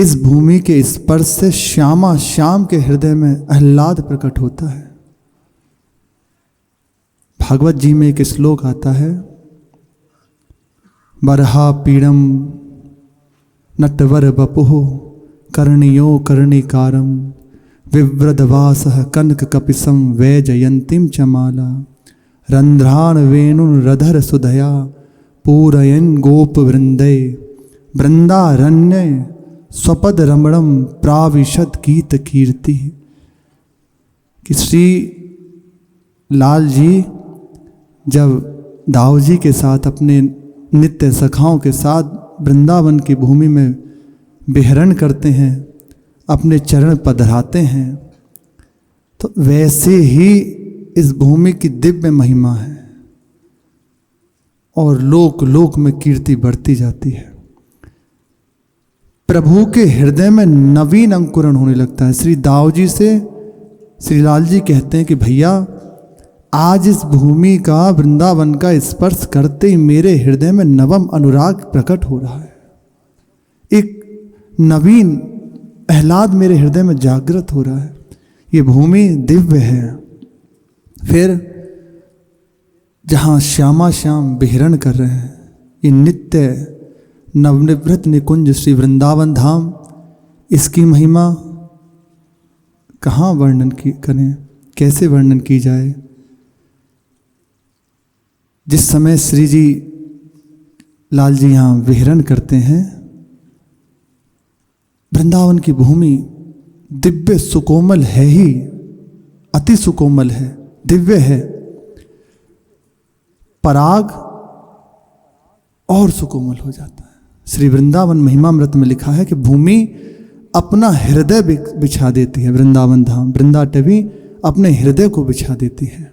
इस भूमि के स्पर्श से श्यामा श्याम के हृदय में आह्लाद प्रकट होता है। भागवत जी में एक श्लोक आता है, बरहा पीड़म नटवर बपुः कर्णियो कर्णिकारम विव्रधवासः कनक कपिसं वैजयंतीं च माला रंध्रान वेणुन रधर सुधया पूरयन् गोप वृंदे वृंदारण्य स्वपद रमणम प्राविशद गीत कीर्ति। कि श्री लाल जी जब दाऊ जी के साथ अपने नित्य सखाओं के साथ वृंदावन की भूमि में विहरण करते हैं, अपने चरण पधराते हैं, तो वैसे ही इस भूमि की दिव्य महिमा है और लोक लोक में कीर्ति बढ़ती जाती है। प्रभु के हृदय में नवीन अंकुरण होने लगता है। श्री दाऊ जी से श्री लाल जी कहते हैं कि भैया आज इस भूमि का वृंदावन का स्पर्श करते ही मेरे हृदय में नवम अनुराग प्रकट हो रहा है, एक नवीन आह्लाद मेरे हृदय में जागृत हो रहा है। ये भूमि दिव्य है। फिर जहाँ श्यामा श्याम विहरण कर रहे हैं, ये नित्य नवनिवृत निकुंज श्री वृंदावन धाम, इसकी महिमा कहाँ वर्णन करें, कैसे वर्णन की जाए। जिस समय श्री जी लाल जी यहाँ विहरण करते हैं, वृंदावन की भूमि दिव्य सुकोमल है ही, अति सुकोमल है, दिव्य है। पराग और सुकोमल हो जाता है। श्री वृंदावन महिमामृत में लिखा है कि भूमि अपना हृदय बिछा देती है। वृंदावन धाम वृंदाटवी अपने हृदय को बिछा देती है।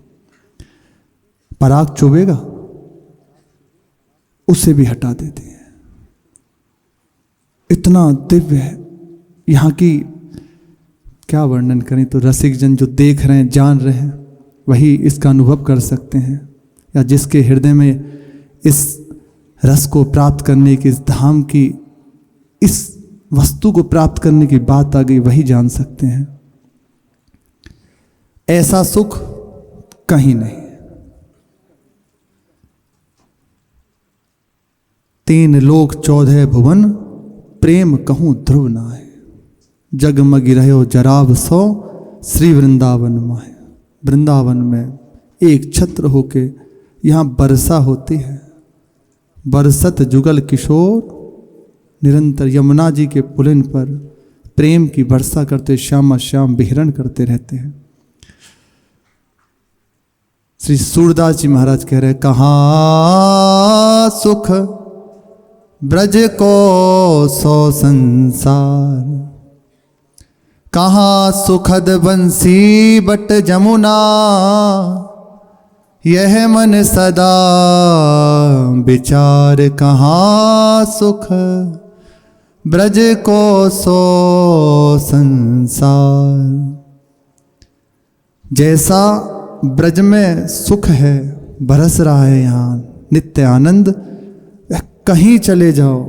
पराग चुभेगा, उसे भी हटा देती है। इतना दिव्य है यहाँ की, क्या वर्णन करें। तो रसिक जन जो देख रहे हैं, जान रहे हैं, वही इसका अनुभव कर सकते हैं, या जिसके हृदय में इस रस को प्राप्त करने की, इस धाम की, इस वस्तु को प्राप्त करने की बात आ गई, वही जान सकते हैं। ऐसा सुख कहीं नहीं। 3 लोक 14 भुवन प्रेम कहूँ ध्रुव नाय। जगमगि रहो जराव सो श्री वृंदावन माय। वृंदावन में एक छत्र होके यहाँ वर्षा होती है। बरसत जुगल किशोर निरंतर यमुना जी के पुलिन पर प्रेम की वर्षा करते श्यामा श्याम विहरण करते रहते हैं। श्री सूरदास जी महाराज कह रहे, कहाँ सुख ब्रज को सो संसार, कहाँ सुखद बंसी बट जमुना, यह मन सदा विचार, कहाँ सुख ब्रज को सो संसार। जैसा ब्रज में सुख है, बरस रहा है यहाँ नित्य आनंद, कहीं चले जाओ।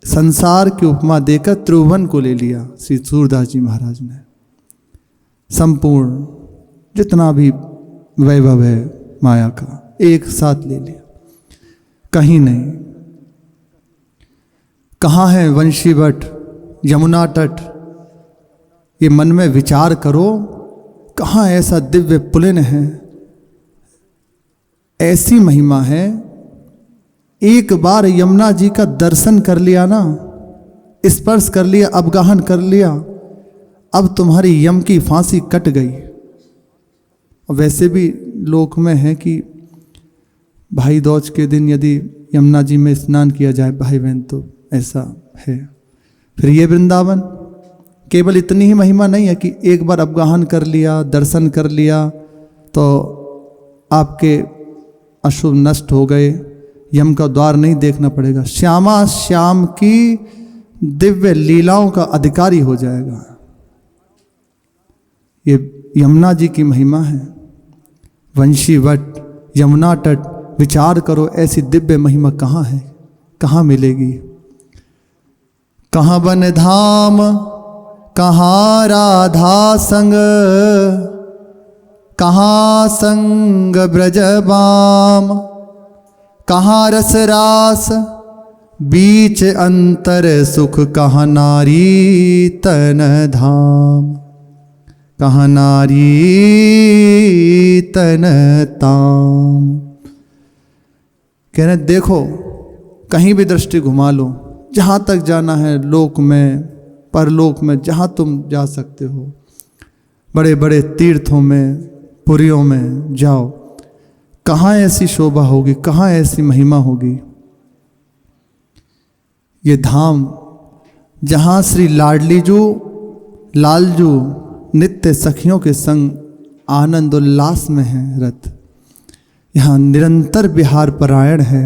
संसार की उपमा देकर त्रिभुवन को ले लिया श्री सूरदास जी महाराज ने। संपूर्ण जितना भी वैभव है माया का एक साथ ले लिया, कहीं नहीं। कहाँ है वंशी वट, यमुना तट, ये मन में विचार करो। कहाँ ऐसा दिव्य पुलिन है, ऐसी महिमा है। एक बार यमुना जी का दर्शन कर लिया ना, स्पर्श कर लिया, अवगाहन कर लिया, अब तुम्हारी यम की फांसी कट गई। वैसे भी लोक में है कि भाई दूज के दिन यदि यमुना जी में स्नान किया जाए भाई बहन, तो ऐसा है। फिर ये वृंदावन केवल इतनी ही महिमा नहीं है कि एक बार अवगाहन कर लिया, दर्शन कर लिया तो आपके अशुभ नष्ट हो गए, यम का द्वार नहीं देखना पड़ेगा। श्यामा श्याम की दिव्य लीलाओं का अधिकारी हो जाएगा। ये यमुना जी की महिमा है। वंशी वट, यमुना तट, विचार करो ऐसी दिव्य महिमा कहाँ है, कहाँ मिलेगी। कहाँ वन धाम, कहाँ राधा संग, कहाँ संग ब्रजबाम, कहाँ रस रास बीच अंतर सुख, कहाँ नारी तन धाम, कहाँ नारी तन ताम। कह रहे देखो कहीं भी दृष्टि घुमा लो, जहाँ तक जाना है लोक में परलोक में, जहाँ तुम जा सकते हो, बड़े बड़े तीर्थों में पुरियों में जाओ, कहाँ ऐसी शोभा होगी, कहाँ ऐसी महिमा होगी। ये धाम जहाँ श्री लाडलीजू लालजू नित्य सखियों के संग आनंद उल्लास में है रत, यहाँ निरंतर विहार परायण है।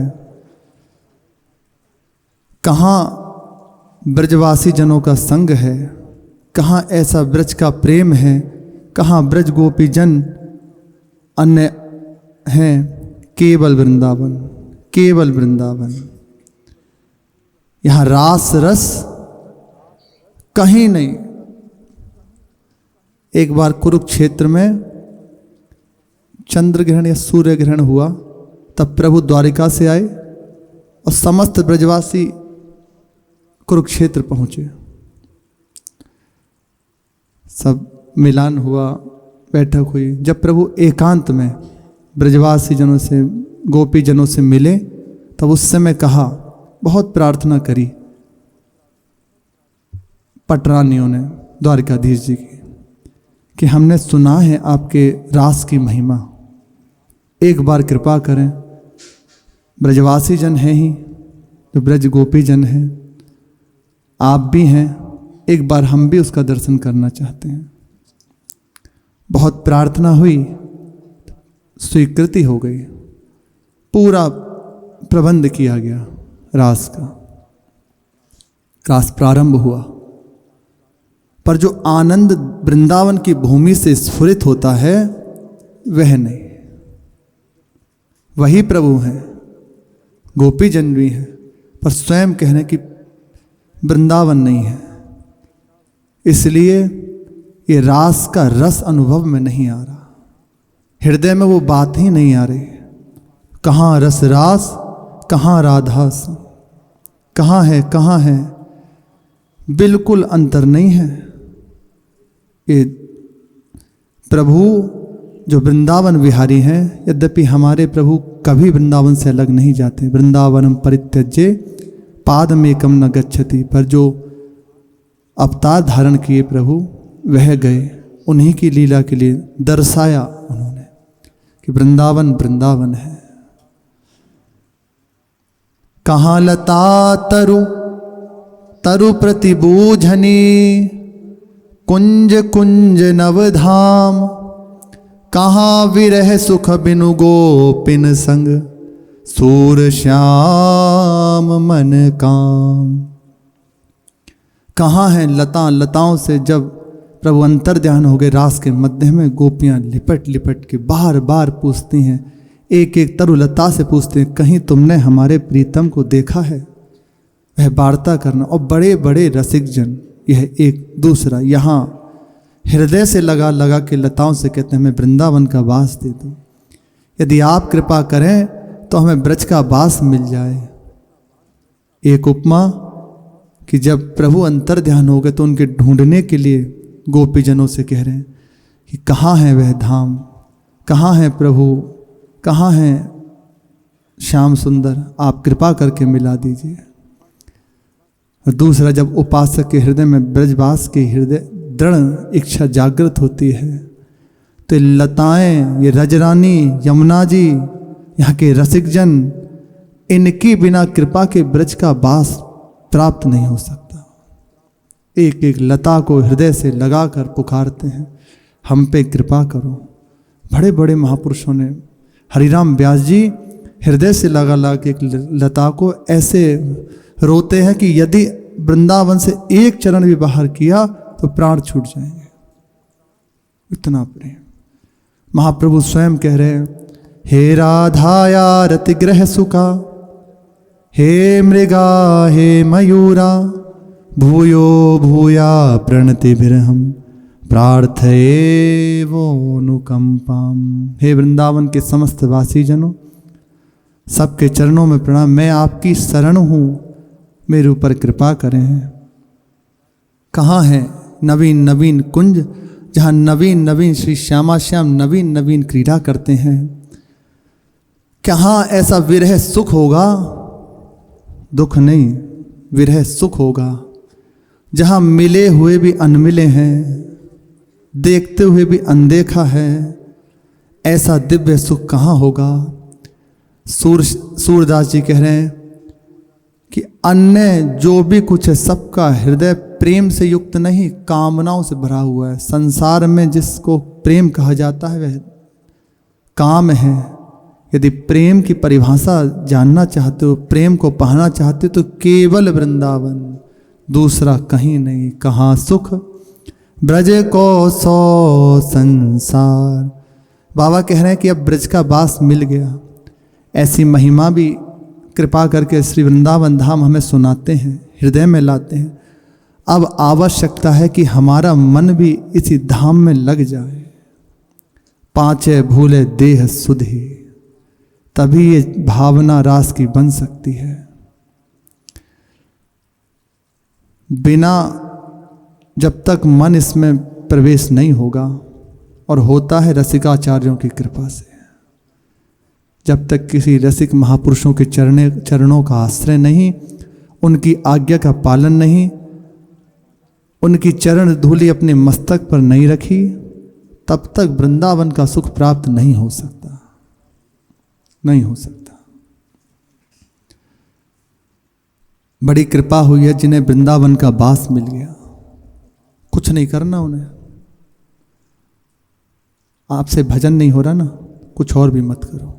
कहाँ ब्रजवासी जनों का संग है, कहाँ ऐसा ब्रज का प्रेम है, कहाँ ब्रज गोपी जन अन्य हैं, केवल वृंदावन, केवल वृंदावन। यहाँ रास रस कहीं नहीं। एक बार कुरुक्षेत्र में चंद्र ग्रहण या सूर्य ग्रहण हुआ, तब प्रभु द्वारिका से आए और समस्त ब्रजवासी कुरुक्षेत्र पहुंचे। सब मिलान हुआ, बैठक हुई। जब प्रभु एकांत में ब्रजवासी जनों से गोपी जनों से मिले, तब उस समय कहा, बहुत प्रार्थना करी पटरानियों ने द्वारिकाधीश जी की, कि हमने सुना है आपके रास की महिमा, एक बार कृपा करें। ब्रजवासी जन हैं ही, जो ब्रज गोपी जन हैं, आप भी हैं, एक बार हम भी उसका दर्शन करना चाहते हैं। बहुत प्रार्थना हुई, स्वीकृति हो गई, पूरा प्रबंध किया गया रास का। रास प्रारंभ हुआ, पर जो आनंद वृंदावन की भूमि से स्फुरित होता है वह नहीं। वही प्रभु हैं, गोपी जन भी हैं, पर स्वयं कहने की वृंदावन नहीं है। इसलिए ये रास का रस अनुभव में नहीं आ रहा, हृदय में वो बात ही नहीं आ रही। कहाँ रस रास, कहाँ राधास, कहाँ है, कहाँ है, बिल्कुल अंतर नहीं है। ये प्रभु जो वृंदावन विहारी हैं, यद्यपि हमारे प्रभु कभी वृंदावन से अलग नहीं जाते। वृंदावनम परित्यज्य पादमेकम न गच्छति, पर जो अवतार धारण किए प्रभु वह गए, उन्हीं की लीला के लिए दर्शाया उन्होंने कि वृंदावन वृंदावन है। कहाँ लता तरु तरु प्रतिबूझनी, कुंज कुंज नवधाम, कहाँ विरह सुख बिनु गोपिन संग, सूर श्याम मन काम। कहाँ है लता, लताओं से जब प्रभु अंतर ध्यान हो गए रास के मध्य में, गोपियाँ लिपट लिपट के बार बार पूछती हैं, एक एक तरुलता से पूछते हैं, कहीं तुमने हमारे प्रीतम को देखा है। वह वार्ता करना, और बड़े बड़े रसिक जन, यह एक दूसरा यहाँ हृदय से लगा लगा के लताओं से कहते हैं, हमें वृंदावन का वास दे दो, यदि आप कृपा करें तो हमें ब्रज का वास मिल जाए। एक उपमा कि जब प्रभु अंतर ध्यान हो गए तो उनके ढूंढने के लिए गोपीजनों से कह रहे हैं कि कहाँ है वह धाम, कहाँ है प्रभु, कहाँ है श्याम सुंदर, आप कृपा करके मिला दीजिए। और दूसरा, जब उपासक के हृदय में ब्रजवास की हृदय दृढ़ इच्छा जागृत होती है, तो लताएं, ये रजरानी, यमुना जी, यहाँ के रसिक जन, इनकी बिना कृपा के ब्रज का वास प्राप्त नहीं हो सकता। एक एक लता को हृदय से लगाकर पुकारते हैं, हम पे कृपा करो। बड़े बड़े महापुरुषों ने, हरिराम व्यास जी हृदय से लगा लगा के एक लता को ऐसे रोते हैं कि यदि वृंदावन से एक चरण भी बाहर किया तो प्राण छूट जाएंगे, इतना प्रेम। महाप्रभु स्वयं कह रहे हैं, हे राधाया रतिग्रह सुखा, हे मृगा हे मयूरा, भूयो भूया प्रणतिभिर्हम प्रार्थये वो अनुकंपाम। हे वृंदावन के समस्त वासी जनों, सबके चरणों में प्रणाम। मैं आपकी शरण हूँ, मेरे ऊपर कृपा करें। कहाँ है नवीन नवीन कुंज, जहाँ नवीन नवीन श्री श्यामा श्याम नवीन नवीन क्रीड़ा करते हैं। कहाँ ऐसा विरह सुख होगा, दुख नहीं विरह सुख होगा, जहाँ मिले हुए भी अनमिले हैं, देखते हुए भी अनदेखा है। ऐसा दिव्य सुख कहाँ होगा। सूरदास जी कह रहे हैं कि अन्य जो भी कुछ है सबका हृदय प्रेम से युक्त नहीं, कामनाओं से भरा हुआ है। संसार में जिसको प्रेम कहा जाता है वह काम है। यदि प्रेम की परिभाषा जानना चाहते हो, प्रेम को पाना चाहते हो, तो केवल वृंदावन, दूसरा कहीं नहीं। कहाँ सुख ब्रज को सो संसार। बाबा कह रहे हैं कि अब ब्रज का वास मिल गया। ऐसी महिमा भी कृपा करके श्री वृंदावन धाम हमें सुनाते हैं, हृदय में लाते हैं। अब आवश्यकता है कि हमारा मन भी इसी धाम में लग जाए। पांचे भूले देह सुधि, तभी ये भावना रास की बन सकती है। बिना जब तक मन इसमें प्रवेश नहीं होगा, और होता है रसिकाचार्यों की कृपा से, जब तक किसी रसिक महापुरुषों के चरणों का आश्रय नहीं, उनकी आज्ञा का पालन नहीं, उनकी चरण धूलि अपने मस्तक पर नहीं रखी, तब तक वृंदावन का सुख प्राप्त नहीं हो सकता, नहीं हो सकता। बड़ी कृपा हुई है जिन्हें वृंदावन का वास मिल गया। कुछ नहीं करना उन्हें। आपसे भजन नहीं हो रहा ना, कुछ और भी मत करो।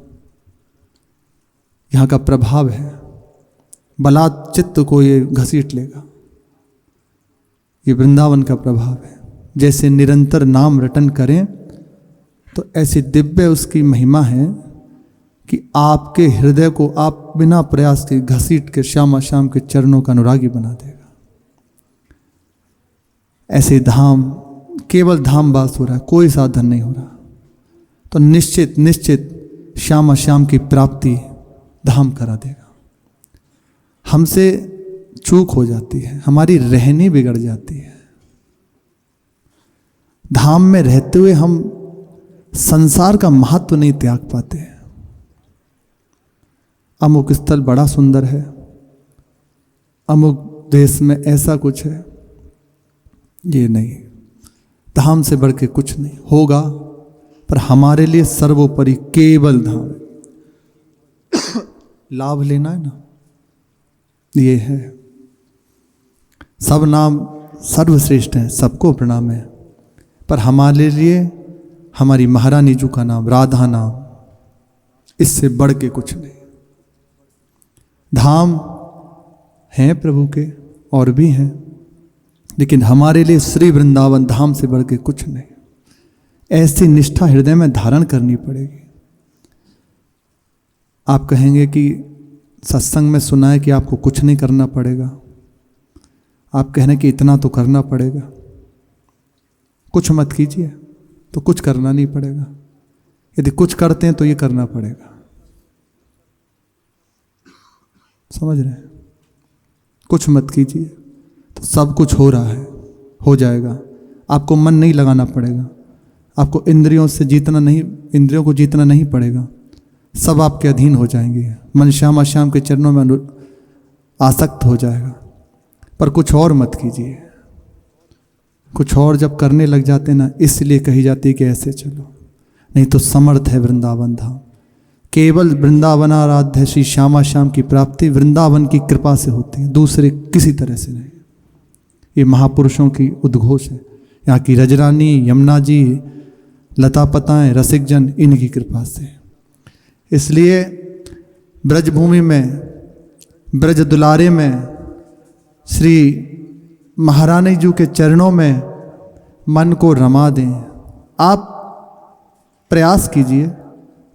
यहाँ का प्रभाव है, बलात् चित्त को ये घसीट लेगा। ये वृंदावन का प्रभाव है। जैसे निरंतर नाम रटन करें तो ऐसी दिव्य उसकी महिमा है कि आपके हृदय को आप बिना प्रयास के घसीट के श्यामा श्याम के चरणों का अनुरागी बना देगा। ऐसे धाम, केवल धाम वास हो रहा है, कोई साधन नहीं हो रहा, तो निश्चित निश्चित श्यामा श्याम की प्राप्ति धाम करा देगा। हमसे चूक हो जाती है, हमारी रहनी बिगड़ जाती है। धाम में रहते हुए हम संसार का महत्व नहीं त्याग पाते हैं। अमुक स्थल बड़ा सुंदर है, अमुक देश में ऐसा कुछ है, ये नहीं। धाम से बढ़ के कुछ नहीं होगा, पर हमारे लिए सर्वोपरि केवल धाम लाभ लेना है ना, ये है। सब नाम सर्वश्रेष्ठ हैं, सबको प्रणाम है, पर हमारे लिए हमारी महारानी जी का नाम, राधा नाम, इससे बढ़ के कुछ नहीं। धाम हैं प्रभु के और भी हैं, लेकिन हमारे लिए श्री वृंदावन धाम से बढ़ के कुछ नहीं। ऐसी निष्ठा हृदय में धारण करनी पड़ेगी। आप कहेंगे कि सत्संग में सुना है कि आपको कुछ नहीं करना पड़ेगा। आप कह रहे हैं कि इतना तो करना पड़ेगा। कुछ मत कीजिए तो कुछ करना नहीं पड़ेगा। यदि कुछ करते हैं तो ये करना पड़ेगा। समझ रहे हैं? कुछ मत कीजिए तो सब कुछ हो रहा है, हो जाएगा। आपको मन नहीं लगाना पड़ेगा, आपको इंद्रियों को जीतना नहीं पड़ेगा। सब आपके अधीन हो जाएंगे। मन श्यामा श्याम के चरणों में आसक्त हो जाएगा। पर कुछ और मत कीजिए। कुछ और जब करने लग जाते ना, इसलिए कही जाती है कि ऐसे चलो, नहीं तो समर्थ है वृंदावन धाम। केवल वृंदावन आराध्य श्री श्यामा श्याम की प्राप्ति वृंदावन की कृपा से होती है, दूसरे किसी तरह से नहीं। ये महापुरुषों की उद्घोष है। यहाँ की रजरानी, यमुना जी, लता पताएं, रसिकजन, इनकी कृपा से। इसलिए ब्रजभूमि में, ब्रज दुलारे में, श्री महारानी जी के चरणों में मन को रमा दें। आप प्रयास कीजिए।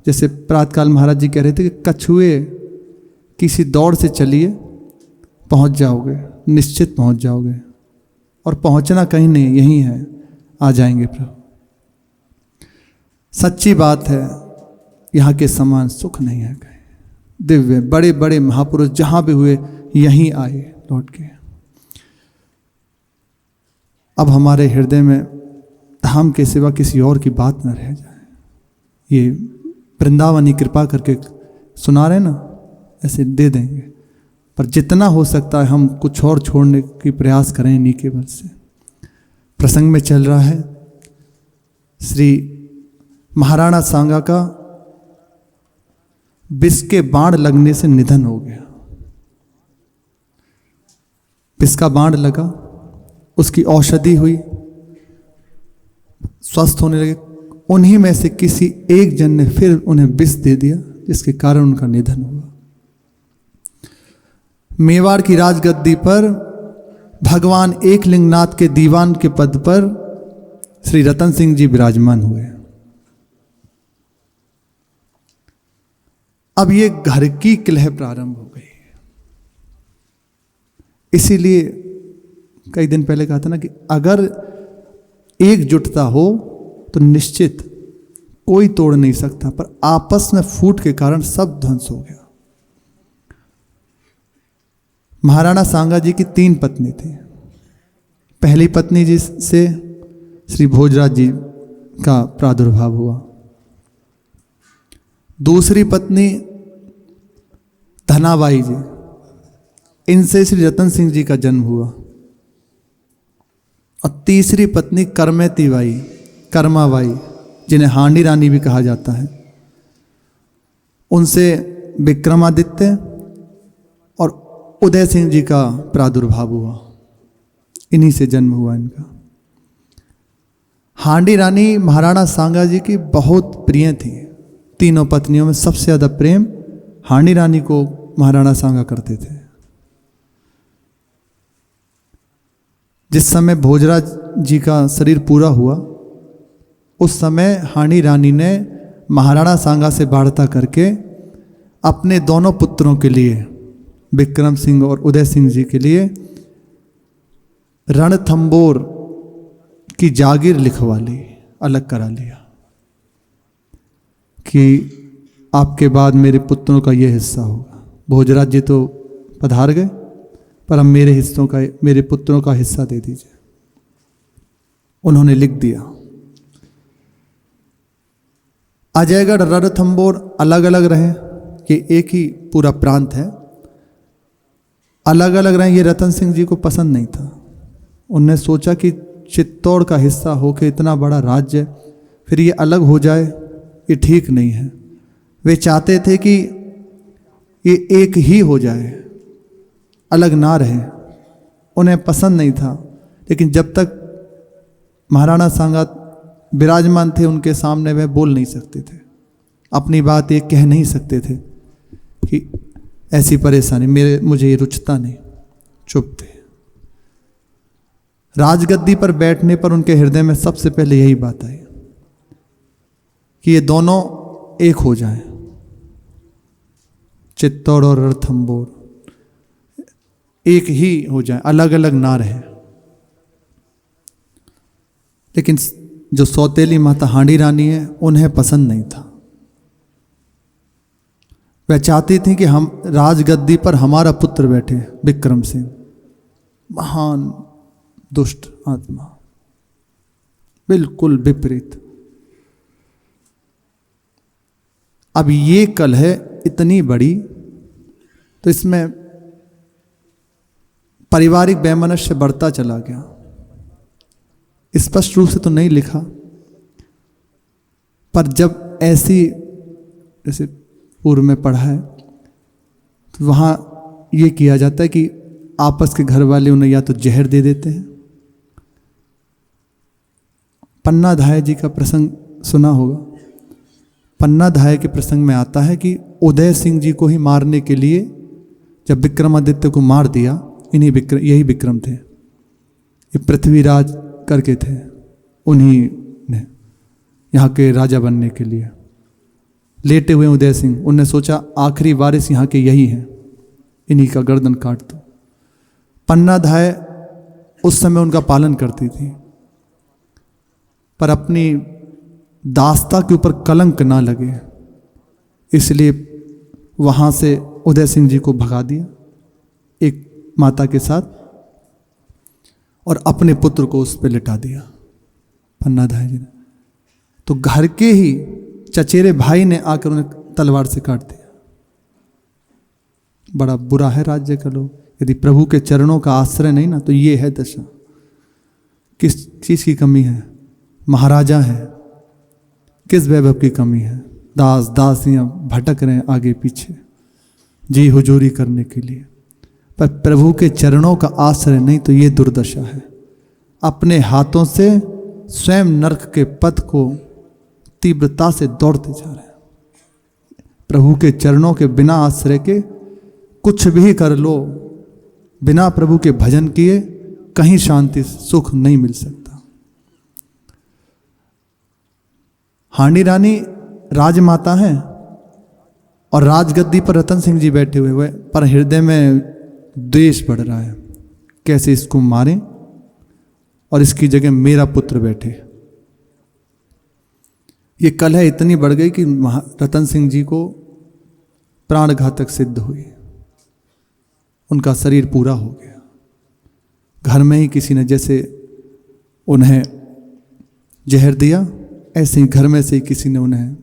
जैसे प्रातःकाल महाराज जी कह रहे थे कि कछुए किसी दौड़ से चलिए, पहुंच जाओगे। निश्चित पहुंच जाओगे, और पहुंचना कहीं नहीं, यहीं है, आ जाएंगे प्रभु। सच्ची बात है, यहाँ के समान सुख नहीं है कहीं। दिव्य बड़े बड़े महापुरुष जहां भी हुए यहीं आए लौट के। अब हमारे हृदय में धाम के सिवा किसी और की बात न रह जाए। ये वृंदावनी कृपा करके सुना रहे ना, ऐसे दे देंगे, पर जितना हो सकता है हम कुछ और छोड़ने की प्रयास करें इन्हीं के बल से। प्रसंग में चल रहा है श्री महाराणा सांगा का विष के बाण लगने से निधन हो गया। विष का बाण लगा, उसकी औषधि हुई, स्वस्थ होने लगे। उन्हीं में से किसी एक जन ने फिर उन्हें विष दे दिया, जिसके कारण उनका निधन हुआ। मेवाड़ की राजगद्दी पर भगवान एकलिंगनाथ के दीवान के पद पर श्री रतन सिंह जी विराजमान हुए। अब ये घर की कलह प्रारंभ हो गई। इसीलिए कई दिन पहले कहा था ना कि अगर एकजुटता हो तो निश्चित कोई तोड़ नहीं सकता, पर आपस में फूट के कारण सब ध्वंस हो गया। महाराणा सांगा जी की 3 पत्नी थी। पहली पत्नी जी से श्री भोजराज जी का प्रादुर्भाव हुआ। दूसरी पत्नी धनाबाई जी, इनसे श्री रतन सिंह जी का जन्म हुआ। और तीसरी पत्नी करमेती बाई, कर्माबाई, जिन्हें हांडी रानी भी कहा जाता है, उनसे विक्रमादित्य और उदय सिंह जी का प्रादुर्भाव हुआ। इन्हीं से जन्म हुआ इनका। हांडी रानी महाराणा सांगा जी की बहुत प्रिय थी। तीनों पत्नियों में सबसे ज्यादा प्रेम हांडी रानी को महाराणा सांगा करते थे। जिस समय भोजराज जी का शरीर पूरा हुआ, उस समय हांडी रानी ने महाराणा सांगा से वार्ता करके अपने दोनों पुत्रों के लिए, विक्रम सिंह और उदय सिंह जी के लिए, रणथंबोर की जागीर लिखवा ली, अलग करा लिया कि आपके बाद मेरे पुत्रों का ये हिस्सा होगा। भोजराज जी तो पधार गए, पर अब मेरे पुत्रों का हिस्सा दे दीजिए। उन्होंने लिख दिया। अजयगढ़ रणथंबोर अलग अलग रहे, कि एक ही पूरा प्रांत है, अलग अलग रहे। ये रतन सिंह जी को पसंद नहीं था। उनने सोचा कि चित्तौड़ का हिस्सा होकर इतना बड़ा राज्य फिर ये अलग हो जाए, ये ठीक नहीं है। वे चाहते थे कि ये एक ही हो जाए, अलग ना रहे। उन्हें पसंद नहीं था। लेकिन जब तक महाराणा सांगा विराजमान थे उनके सामने, वह बोल नहीं सकते थे, अपनी बात ये कह नहीं सकते थे कि ऐसी परेशानी मुझे ये रुचता नहीं। चुप थे। राजगद्दी पर बैठने पर उनके हृदय में सबसे पहले यही बात आई कि ये दोनों एक हो जाएं, चित्तौड़ और रणथंबोर एक ही हो जाएं, अलग अलग ना रहे। लेकिन जो सौतेली माता हांडी रानी है, उन्हें पसंद नहीं था। वह चाहती थी कि हम राजगद्दी पर हमारा पुत्र बैठे, विक्रम सिंह, महान दुष्ट आत्मा, बिल्कुल विपरीत। अब ये कलह इतनी बड़ी, तो इसमें पारिवारिक वैमनस्य बढ़ता चला गया। स्पष्ट रूप से तो नहीं लिखा, पर जब ऐसी, जैसे पूर्व में पढ़ा है, तो वहाँ ये किया जाता है कि आपस के घर वाले उन्हें या तो जहर दे देते हैं। पन्नाधाय जी का प्रसंग सुना होगा। पन्नाधाय के प्रसंग में आता है कि उदय सिंह जी को ही मारने के लिए जब विक्रमादित्य को मार दिया, यही विक्रम थे, ये पृथ्वीराज करके थे, उन्हीं ने यहाँ के राजा बनने के लिए लेटे हुए उदय सिंह, उनने सोचा आखिरी वारिस यहाँ के यही हैं, इन्हीं का गर्दन काट दो। पन्नाधाय उस समय उनका पालन करती थी, पर अपनी दास्ता के ऊपर कलंक ना लगे इसलिए वहाँ से उदय सिंह जी को भगा दिया एक माता के साथ, और अपने पुत्र को उस पर लिटा दिया पन्नाधाय जी ने। तो घर के ही चचेरे भाई ने आकर उन्हें तलवार से काट दिया। बड़ा बुरा है राज्य का लोग, यदि प्रभु के चरणों का आश्रय नहीं ना तो ये है दशा। किस चीज की कमी है? महाराजा है, किस वैभव की कमी है? दास दासियां भटक रहे हैं आगे पीछे जी हुजूरी करने के लिए, पर प्रभु के चरणों का आश्रय नहीं तो ये दुर्दशा है। अपने हाथों से स्वयं नरक के पथ को तीव्रता से दौड़ते जा रहे हैं। प्रभु के चरणों के बिना आश्रय के कुछ भी कर लो, बिना प्रभु के भजन किए कहीं शांति सुख नहीं मिल सकता। हांडी रानी राजमाता है और राजगद्दी पर रतन सिंह जी बैठे हुए, पर हृदय में द्वेष बढ़ रहा है, कैसे इसको मारें और इसकी जगह मेरा पुत्र बैठे। ये कलह इतनी बढ़ गई कि रतन सिंह जी को प्राणघातक सिद्ध हुई, उनका शरीर पूरा हो गया। घर में ही किसी ने जैसे उन्हें जहर दिया, ऐसे ही घर में से ही किसी ने उन्हें।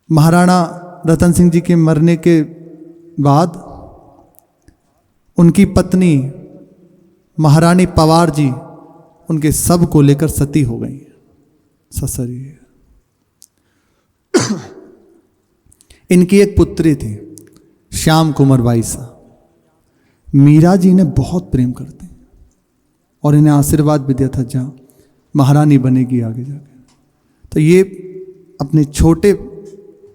महाराणा रतन सिंह जी के मरने के बाद उनकी पत्नी महारानी पवार जी उनके सब को लेकर सती हो गई ससरी। इनकी एक पुत्री थी श्याम कुमार बाईसा। मीरा जी ने बहुत प्रेम करते और इन्हें आशीर्वाद भी दिया था जहाँ महारानी बनेगी आगे जाकर। तो ये अपने छोटे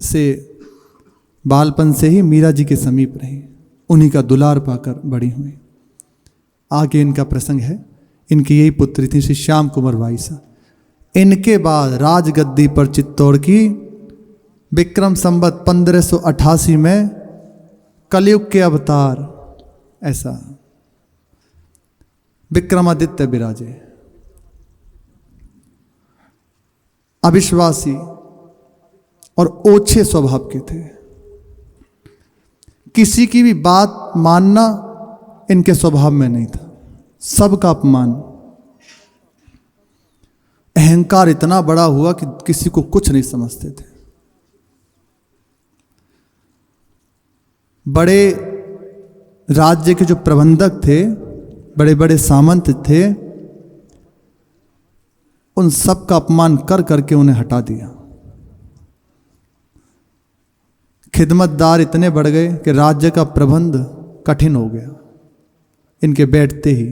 से बालपन से ही मीरा जी के समीप रही, उन्हीं का दुलार पाकर बड़ी हुई। आगे इनका प्रसंग है। इनकी यही पुत्री थी श्री श्याम कुमार बाईसा। इनके बाद राजगद्दी पर चित्तौड़ की विक्रम संवत 1588 में कलयुग के अवतार ऐसा विक्रमादित्य विराजे। अविश्वासी और ओछे स्वभाव के थे, किसी की भी बात मानना इनके स्वभाव में नहीं था, सबका अपमान। अहंकार इतना बड़ा हुआ कि किसी को कुछ नहीं समझते थे। बड़े राज्य के जो प्रबंधक थे, बड़े बड़े सामंत थे, उन सब का अपमान कर करके उन्हें हटा दिया। खिदमतदार इतने बढ़ गए कि राज्य का प्रबंध कठिन हो गया इनके बैठते ही।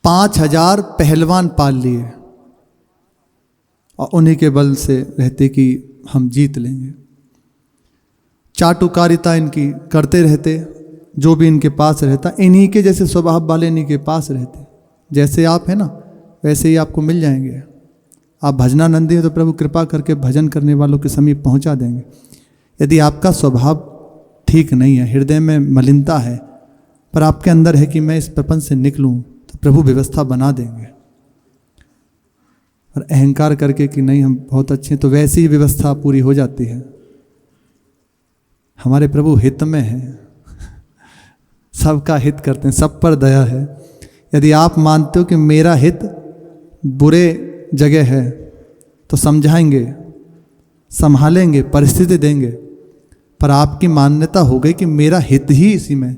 5000 पहलवान पाल लिए और उन्हीं के बल से रहते कि हम जीत लेंगे। चाटुकारिता इनकी करते रहते, जो भी इनके पास रहता इन्हीं के जैसे स्वभाव वाले इन्हीं के पास रहते। जैसे आप हैं ना वैसे ही आपको मिल जाएंगे। आप भजनानंदी हैं तो प्रभु कृपा करके भजन करने वालों के समीप पहुंचा देंगे। यदि आपका स्वभाव ठीक नहीं है, हृदय में मलिनता है, पर आपके अंदर है कि मैं इस प्रपंच से निकलूं, तो प्रभु व्यवस्था बना देंगे। और अहंकार करके कि नहीं हम बहुत अच्छे हैं, तो वैसी ही व्यवस्था पूरी हो जाती है। हमारे प्रभु हित में है, सबका हित करते हैं, सब पर दया है। यदि आप मानते हो कि मेरा हित बुरे जगह है तो समझाएंगे, संभालेंगे, परिस्थिति देंगे, पर आपकी मान्यता हो गई कि मेरा हित ही इसी में,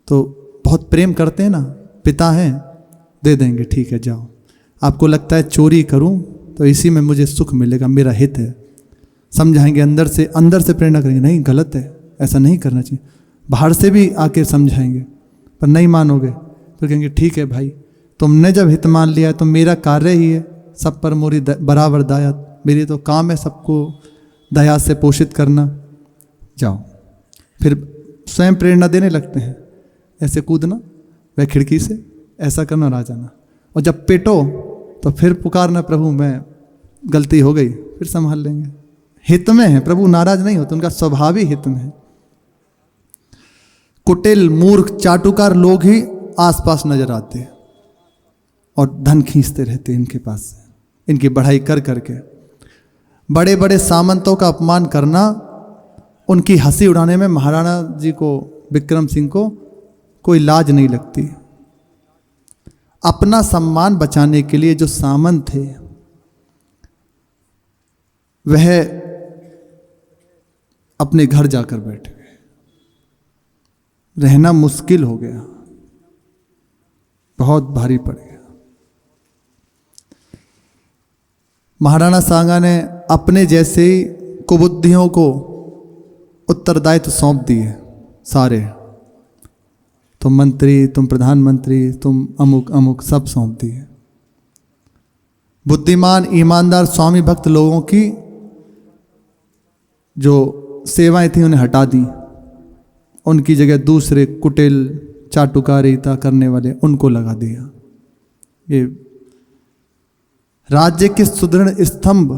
तो बहुत प्रेम करते हैं ना, पिता हैं, दे देंगे, ठीक है जाओ। आपको लगता है चोरी करूं तो इसी में मुझे सुख मिलेगा, मेरा हित है, समझाएंगे, अंदर से प्रेरणा करेंगे, नहीं गलत है, ऐसा नहीं करना चाहिए। बाहर से भी आके समझाएंगे, पर नहीं मानोगे, फिर कहेंगे ठीक है भाई, तुमने जब हित मान लिया तो मेरा कार्य ही है सब पर मोरी बराबर दया, मेरी तो काम है सबको दया से पोषित करना, जाओ। फिर स्वयं प्रेरणा देने लगते हैं, ऐसे कूदना वह खिड़की से, ऐसा करना और आ जाना। और जब पेटो तो फिर पुकारना, प्रभु मैं गलती हो गई, फिर संभाल लेंगे। हित में है, प्रभु नाराज नहीं होते, उनका स्वभाव ही हित में है। कुटिल मूर्ख चाटुकार लोग ही आसपास नजर आते हैं और धन खींचते रहते हैं इनके पास से, इनकी बढ़ाई कर करके। बड़े बड़े सामंतों का अपमान करना, उनकी हंसी उड़ाने में महाराणा जी को, विक्रम सिंह को कोई लाज नहीं लगती। अपना सम्मान बचाने के लिए जो सामंत थे वह अपने घर जाकर बैठे, रहना मुश्किल हो गया, बहुत भारी पड़ गया। महाराणा सांगा ने अपने जैसे ही कुबुद्धियों को उत्तरदायित्व सौंप दिए सारे, तुम मंत्री, तुम प्रधानमंत्री, तुम अमुक अमुक, सब सौंप दिए। बुद्धिमान ईमानदार स्वामी भक्त लोगों की जो सेवाएं थी उन्हें हटा दी, उनकी जगह दूसरे कुटिल चाटुकारिता करने वाले उनको लगा दिया। ये राज्य के सुदृढ़ स्तंभ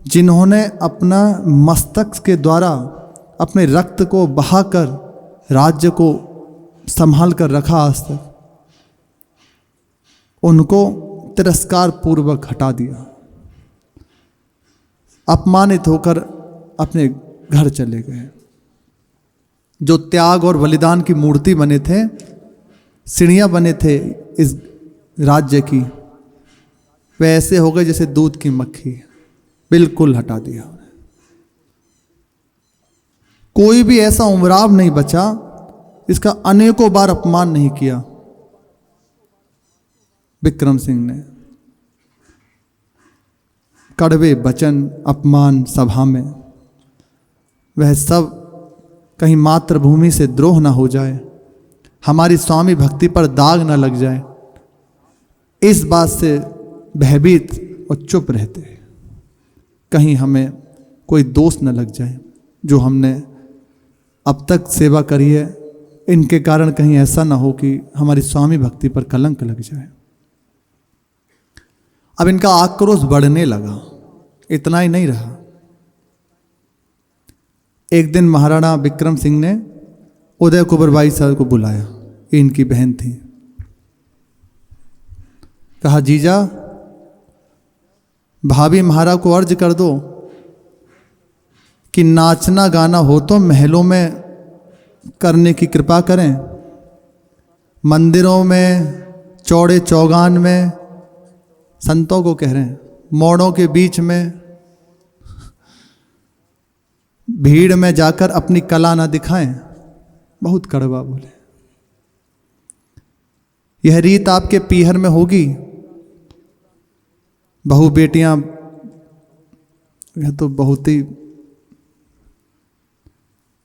जिन्होंने अपना मस्तक के द्वारा अपने रक्त को बहाकर राज्य को संभाल कर रखा आज तक, उनको तिरस्कार पूर्वक हटा दिया। अपमानित होकर अपने घर चले गए। जो त्याग और बलिदान की मूर्ति बने थे, सीढ़ियां बने थे इस राज्य की, वे ऐसे हो गए जैसे दूध की मक्खी, बिल्कुल हटा दिया। कोई भी ऐसा उमराव नहीं बचा इसका अनेकों बार अपमान नहीं किया विक्रम सिंह ने। कड़वे वचन, अपमान सभा में, वह सब कहीं मातृभूमि से द्रोह ना हो जाए, हमारी स्वामी भक्ति पर दाग ना लग जाए, इस बात से भयभीत और चुप रहते, कहीं हमें कोई दोष न लग जाए। जो हमने अब तक सेवा करी है, इनके कारण कहीं ऐसा ना हो कि हमारी स्वामी भक्ति पर कलंक लग जाए। अब इनका आक्रोश बढ़ने लगा, इतना ही नहीं रहा। एक दिन महाराणा विक्रम सिंह ने उदय कुंवर बाई साहब को बुलाया, ये इनकी बहन थी। कहा, जीजा भाभी महाराज को अर्ज कर दो कि नाचना गाना हो तो महलों में करने की कृपा करें, मंदिरों में, चौड़े चौगान में, संतों को कह रहे हैं, मोड़ों के बीच में, भीड़ में जाकर अपनी कला ना दिखाएं। बहुत कड़वा बोले। यह रीत आपके पीहर में होगी, बहू बेटियां, यह तो बहुत ही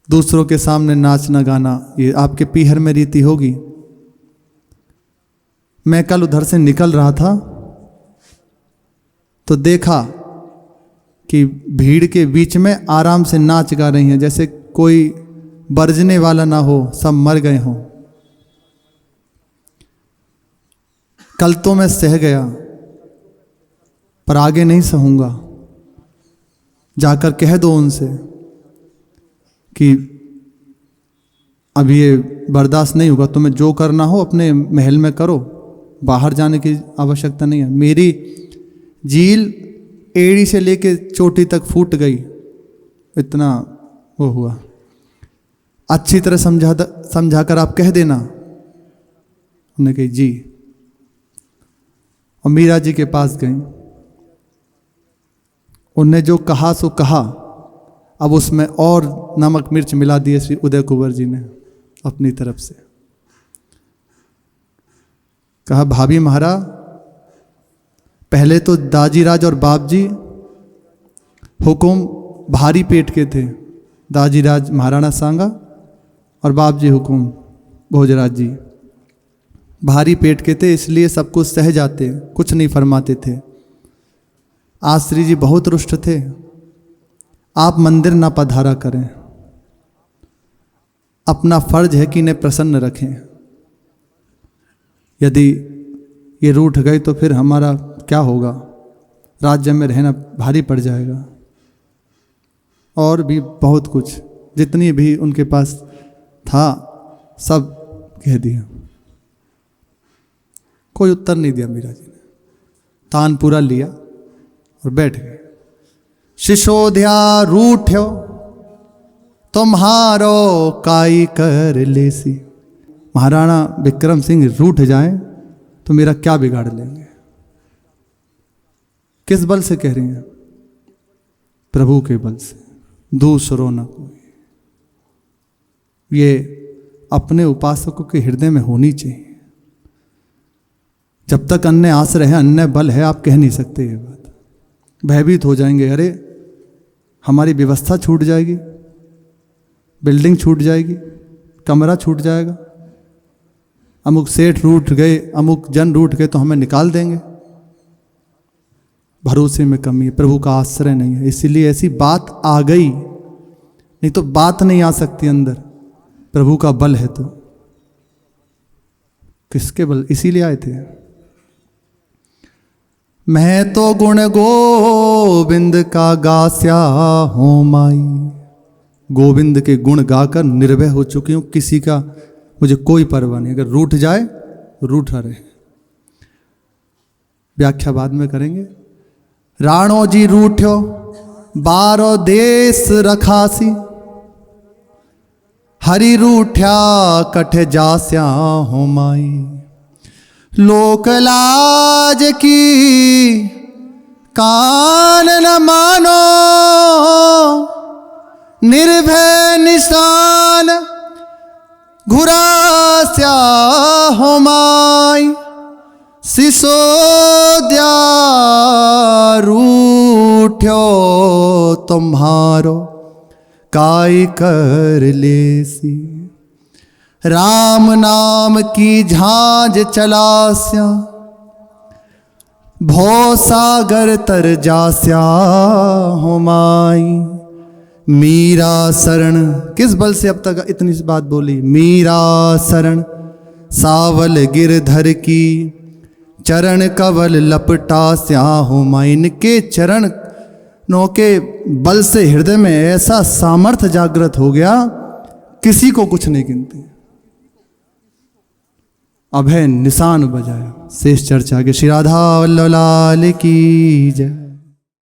दूसरों के सामने नाचना गाना, ये आपके पीहर में रीति होगी। मैं कल उधर से निकल रहा था तो देखा कि भीड़ के बीच में आराम से नाच गा रही हैं, जैसे कोई बरजने वाला ना हो, सब मर गए हों। कल तो मैं सह गया, पर आगे नहीं सहूंगा। जाकर कह दो उनसे कि अब ये बर्दाश्त नहीं होगा, तुम्हें जो करना हो अपने महल में करो, बाहर जाने की आवश्यकता नहीं है। मेरी झील एड़ी से लेके चोटी तक फूट गई, इतना वो हुआ। अच्छी तरह समझाकर आप कह देना। उन्होंने कही जी। और मीरा जी के पास गई, उनने जो कहा सो कहा। अब उसमें और नमक मिर्च मिला दिए श्री उदय कुंवर जी ने अपनी तरफ से। कहा, भाभी महाराज, पहले तो दाजीराज और बाप जी हुकुम भारी पेट के थे, दाजीराज महाराणा सांगा और बाप जी हुकुम भोजराज जी भारी पेट के थे, इसलिए सब कुछ सह जाते, कुछ नहीं फरमाते थे। आज श्री जी बहुत रुष्ट थे, आप मंदिर ना पधारा करें, अपना फर्ज है कि इन्हें प्रसन्न रखें। यदि ये रूठ गए तो फिर हमारा क्या होगा, राज्य में रहना भारी पड़ जाएगा। और भी बहुत कुछ, जितनी भी उनके पास था सब कह दिया। कोई उत्तर नहीं दिया मीरा जी ने, तान पूरा लिया और बैठ गए। शिशोध्या रूठ्यो तुम्हारो काई कर लेसी। महाराणा विक्रम सिंह रूठ जाएं तो मेरा क्या बिगाड़ लेंगे? किस बल से कह रही हैं? प्रभु के बल से, दूसरो न कोई। ये अपने उपासकों के हृदय में होनी चाहिए। जब तक अन्य आश्रय है, अन्य बल है, आप कह नहीं सकते ये बात। भयभीत हो जाएंगे, अरे हमारी व्यवस्था छूट जाएगी, बिल्डिंग छूट जाएगी, कमरा छूट जाएगा, अमुक सेठ रूठ गए, अमुक जन रूठ गए तो हमें निकाल देंगे। भरोसे में कमी है, प्रभु का आश्रय नहीं है, इसीलिए ऐसी बात आ गई। नहीं तो बात नहीं आ सकती अंदर। प्रभु का बल है तो किसके बल? इसीलिए आए थे। मैं तो गुण गोविंद का गास्या हूं माई। गोविंद के गुण गाकर निर्भय हो चुकी हूं, किसी का मुझे कोई परवाह नहीं। अगर रूठ जाए तो रूठा रहे। व्याख्या बाद में करेंगे। राणो जी रूठ्यो बारो देश रखासी। हरि रूठ्या कठ जास्या हो माई। लोक लाज की कान न मानो। निर्भय निशान घुरास्या हो माई। सिसोद्या रूठ्यो तुम्हारो काई कर लेसी। राम नाम की झांझ चलास्या। भव सागर तर जास्या हो माई। मीरा शरण, किस बल से अब तक इतनी सी बात बोली? मीरा शरण सावल गिरधर की। चरण कवल लपटा स्या हो माई। इनके चरण नो के बल से हृदय में ऐसा सामर्थ्य जागृत हो गया, किसी को कुछ नहीं गिनती। अभय निशान बजाया। शेष चर्चा के श्री राधा वल्लभ लाल की जय।